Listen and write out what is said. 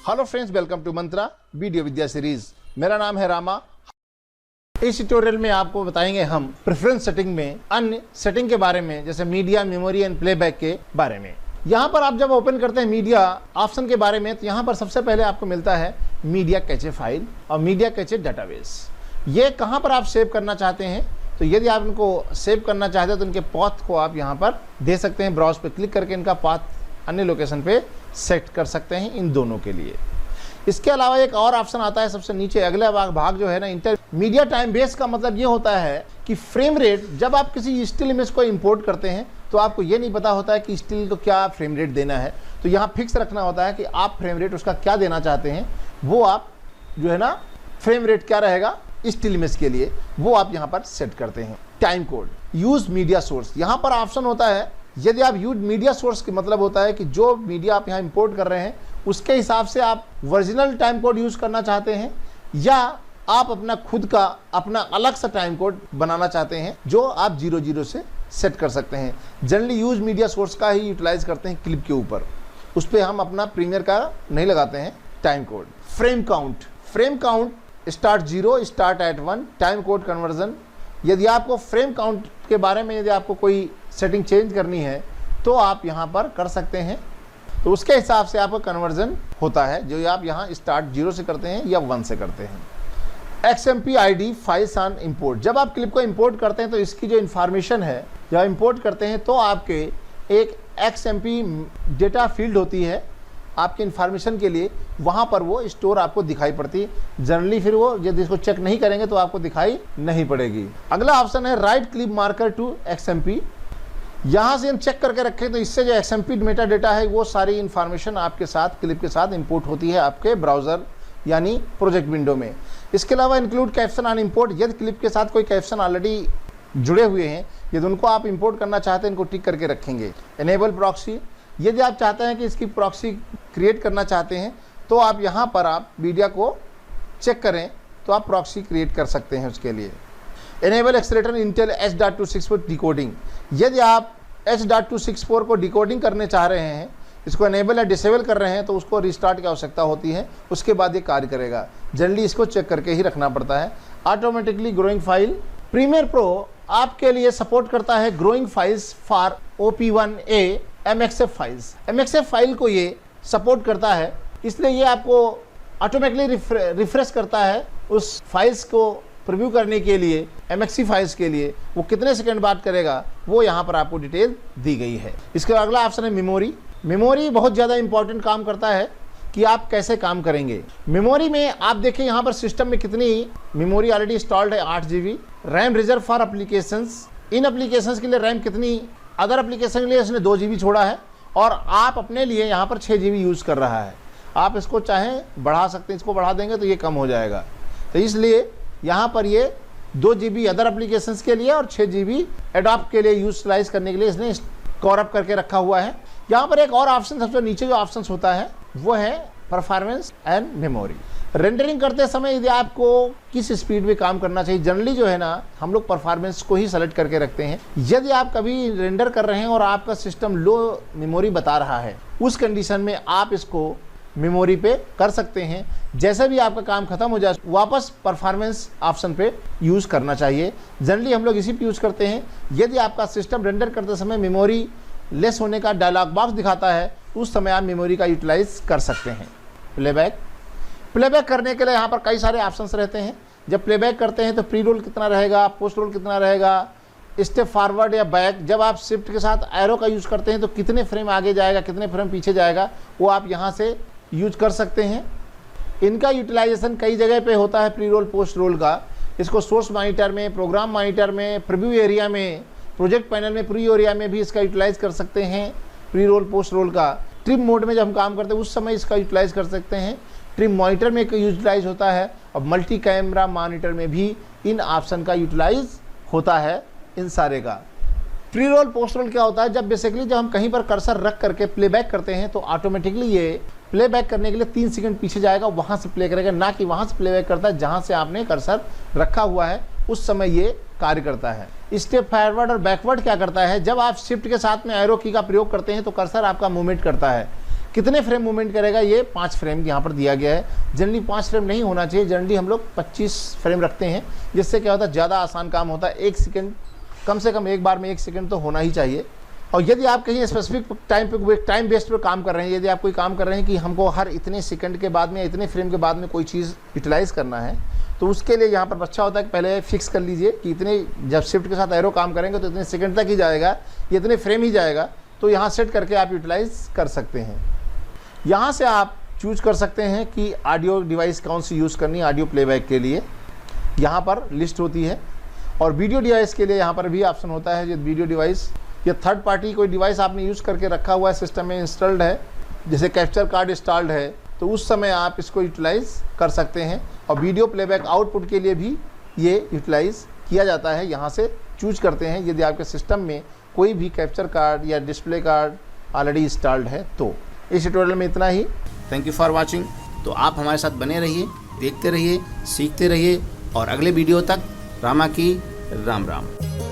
Hello friends, welcome to Mantra video Vidya series. मेरा नाम है रामा। इस ट्यूटोरियल में आपको बताएंगे हम प्रेफरेंस सेटिंग में अन्य सेटिंग के बारे में, जैसे मीडिया, मेमोरी एंड प्लेबैक के बारे में। यहाँ पर आप जब ओपन करते हैं मीडिया ऑप्शन के बारे में, तो यहाँ पर सबसे पहले आपको मिलता है मीडिया कैचे फाइल और मीडिया कैचे डाटाबेस। ये कहाँ पर आप सेव करना चाहते हैं, तो यदि आप इनको सेव करना चाहते हैं तो इनके पाथ को आप यहाँ पर दे सकते हैं। ब्राउज पे क्लिक करके इनका पाथ अन्य लोकेशन पे सेट कर सकते हैं इन दोनों के लिए। इसके अलावा एक और ऑप्शन आता है सबसे नीचे, अगला भाग जो है ना, मीडिया टाइम बेस का मतलब ये होता है कि फ्रेम रेट, जब आप किसी स्टिल इमेज को इंपोर्ट करते हैं तो आपको ये नहीं पता होता है कि स्टिल को क्या फ्रेम रेट देना है, तो यहाँ फिक्स रखना होता है कि आप फ्रेम रेट उसका क्या देना चाहते हैं, वो आप जो है ना फ्रेम रेट क्या रहेगा स्टिल इमेज के लिए, वो आप यहाँ पर सेट करते हैं। Time code, use media source, यहाँ पर ऑप्शन होता है। यदि आप यूज मीडिया सोर्स का मतलब होता है कि जो मीडिया आप यहाँ इंपोर्ट कर रहे हैं उसके हिसाब से आप ओरिजिनल टाइम कोड यूज करना चाहते हैं, या आप अपना खुद का अपना अलग सा टाइम कोड बनाना चाहते हैं जो आप 00 से सेट कर सकते हैं। जनरली यूज मीडिया सोर्स का ही यूटिलाइज करते हैं क्लिप के ऊपर, उस पर हम अपना प्रीमियर का नहीं लगाते हैं time code. Frame count start 0, start at 1, time code conversion. यदि आपको फ्रेम काउंट के बारे में यदि आपको कोई सेटिंग चेंज करनी है तो आप यहाँ पर कर सकते हैं, तो उसके हिसाब से आपका कन्वर्जन होता है, जो आप यहाँ स्टार्ट 0 से करते हैं या 1 से करते हैं। XMP ID files on import, जब आप क्लिप को इंपोर्ट करते हैं तो इसकी जो इन्फॉर्मेशन है जब इंपोर्ट करते हैं तो आपके एक XMP डेटा फील्ड होती है आपके इन्फॉर्मेशन के लिए, वहाँ पर वो स्टोर आपको दिखाई पड़ती है। जनरली फिर वो यदि इसको चेक नहीं करेंगे तो आपको दिखाई नहीं पड़ेगी। अगला ऑप्शन है right clip marker to XMP। यहाँ से हम चेक करके रखें तो इससे जो XMP मेटा डेटा है वो सारी इन्फॉर्मेशन आपके साथ क्लिप के साथ इंपोर्ट होती है आपके ब्राउज़र यानी प्रोजेक्ट विंडो में। इसके अलावा इंक्लूड कैप्शन ऑन इंपोर्ट, यदि क्लिप के साथ कोई कैप्शन ऑलरेडी जुड़े हुए हैं यदि उनको आप इंपोर्ट करना चाहते हैं इनको टिक करके रखेंगे। इनेबल प्रॉक्सी, यदि आप चाहते हैं कि इसकी प्रॉक्सी क्रिएट करना चाहते हैं तो आप यहाँ पर आप मीडिया को चेक करें तो आप प्रॉक्सी क्रिएट कर सकते हैं उसके लिए। Enable accelerator Intel H.264 decoding, यदि आप H.264 को डिकोडिंग करने चाह रहे हैं, इसको इनेबल या डिसेबल कर रहे हैं तो उसको रिस्टार्ट की आवश्यकता होती है, उसके बाद ये कार्य करेगा। जनरली इसको चेक करके ही रखना पड़ता है। Automatically growing file, Premiere Pro आपके लिए सपोर्ट करता है growing files for OP1A MXF files. MXF file को ये सपोर्ट करता है, इसलिए ये आपको ऑटोमेटिकली रिफ्रेश करता है उस फाइल्स को प्रीव्यू करने के लिए। MXF फाइल्स के लिए वो कितने सेकंड बाद करेगा वो यहाँ पर आपको डिटेल दी गई है। इसके अगला ऑप्शन है मेमोरी बहुत ज़्यादा इंपॉर्टेंट काम करता है कि आप कैसे काम करेंगे। मेमोरी में आप देखें यहाँ पर सिस्टम में कितनी मेमोरी ऑलरेडी इंस्टॉल्ड है, 8 GB। RAM reserve for applications, in applications के लिए रैम कितनी, अदर एप्लीकेशन के लिए इसने 2 GB छोड़ा है और आप अपने लिए यहाँ पर 6 GB यूज़ कर रहा है। आप इसको चाहें बढ़ा सकते हैं, इसको बढ़ा देंगे तो ये कम हो जाएगा, तो इसलिए यहाँ पर ये 2 GB अदर एप्लीकेशंस के लिए और 6 GB एडॉप्ट के लिए यूटिलाइज करने के लिए इसने कवर अप करके रखा हुआ है। यहाँ पर एक और ऑप्शन सबसे नीचे जो ऑप्शन होता है वो है परफॉर्मेंस एंड मेमोरी। रेंडरिंग करते समय यदि आपको किस स्पीड में काम करना चाहिए, जनरली जो है ना हम लोग परफॉर्मेंस को ही सेलेक्ट करके रखते हैं। यदि आप कभी रेंडर कर रहे हैं और आपका सिस्टम लो मेमोरी बता रहा है, उस कंडीशन में आप इसको मेमोरी पे कर सकते हैं। जैसे भी आपका काम खत्म हो जाए वापस परफॉर्मेंस ऑप्शन पे यूज़ करना चाहिए। जनरली हम लोग इसी पे यूज़ करते हैं। यदि आपका सिस्टम रेंडर करते समय मेमोरी लेस होने का डायलॉग बॉक्स दिखाता है, उस समय आप मेमोरी का यूटिलाइज कर सकते हैं। प्लेबैक करने के लिए यहाँ पर कई सारे ऑप्शंस रहते हैं। जब प्लेबैक करते हैं तो प्री रोल कितना रहेगा, पोस्ट रोल कितना रहेगा, स्टेप फॉरवर्ड या बैक, जब आप शिफ्ट के साथ एरो का यूज़ करते हैं तो कितने फ्रेम आगे जाएगा, कितने फ्रेम पीछे जाएगा, वो आप यहाँ से यूज कर सकते हैं। इनका यूटिलाइजेशन कई जगह पे होता है प्री रोल पोस्ट रोल का। इसको सोर्स मॉनिटर में, प्रोग्राम मॉनिटर में, प्रीव्यू एरिया में, प्रोजेक्ट पैनल में, प्रीव्यू एरिया में भी इसका यूटिलाइज कर सकते हैं प्री रोल पोस्ट रोल का। ट्रिम मोड में जब हम काम करते हैं उस समय इसका यूटिलाइज कर सकते हैं। ट्रिम मॉनिटर में यूटिलाइज होता है और मल्टी कैमरा मॉनिटर में भी इन ऑप्शन का यूटिलाइज होता है इन सारे का। प्री रोल पोस्ट रोल क्या होता है, जब बेसिकली जब हम कहीं पर कर्सर रख करके प्लेबैक करते हैं तो ऑटोमेटिकली ये प्लेबैक करने के लिए 3 सेकंड पीछे जाएगा, वहाँ से प्ले करेगा, ना कि वहाँ से प्लेबैक करता है जहाँ से आपने कर्सर रखा हुआ है उस समय ये कार्य करता है। स्टेप फॉरवर्ड और बैकवर्ड क्या करता है, जब आप शिफ्ट के साथ में एरो की का प्रयोग करते हैं तो कर्सर आपका मूवमेंट करता है। कितने फ्रेम मूवमेंट करेगा, ये 5 फ्रेम यहाँ पर दिया गया है। जनरली 5 फ्रेम नहीं होना चाहिए, जनरली हम लोग 25 फ्रेम रखते हैं, जिससे क्या होता है ज़्यादा आसान काम होता है। 1 सेकंड कम से कम एक बार में 1 सेकंड तो होना ही चाहिए। और यदि आप कहीं स्पेसिफिक टाइम बेस्ड पे काम कर रहे हैं, यदि आप कोई काम कर रहे हैं कि हमको हर इतने सेकंड के बाद में, इतने फ्रेम के बाद में कोई चीज़ यूटिलाइज़ करना है, तो उसके लिए यहाँ पर अच्छा होता है कि पहले फिक्स कर लीजिए कि इतने, जब शिफ्ट के साथ एरो काम करेंगे तो इतने सेकंड तक ही जाएगा, इतने फ्रेम ही जाएगा, तो यहाँ सेट करके आप यूटिलाइज़ कर सकते हैं। यहाँ से आप चूज कर सकते हैं कि ऑडियो डिवाइस कौन सी यूज़ करनी है ऑडियो प्लेबैक के लिए, यहाँ पर लिस्ट होती है। और वीडियो डिवाइस के लिए यहाँ पर भी ऑप्शन होता है, जो वीडियो डिवाइस या थर्ड पार्टी कोई डिवाइस आपने यूज़ करके रखा हुआ है, सिस्टम में इंस्टॉल्ड है, जैसे कैप्चर कार्ड इंस्टॉल्ड है, तो उस समय आप इसको यूटिलाइज़ कर सकते हैं। और वीडियो प्लेबैक आउटपुट के लिए भी ये यूटिलाइज़ किया जाता है, यहाँ से चूज करते हैं यदि आपके सिस्टम में कोई भी कैप्चर कार्ड या डिस्प्ले कार्ड ऑलरेडी इंस्टॉल्ड है तो। इस ट्यूटोरियल में इतना ही। Thank you for watching. तो आप हमारे साथ बने रहिए, देखते रहिए, सीखते रहिए, और अगले वीडियो तक रामा की राम राम।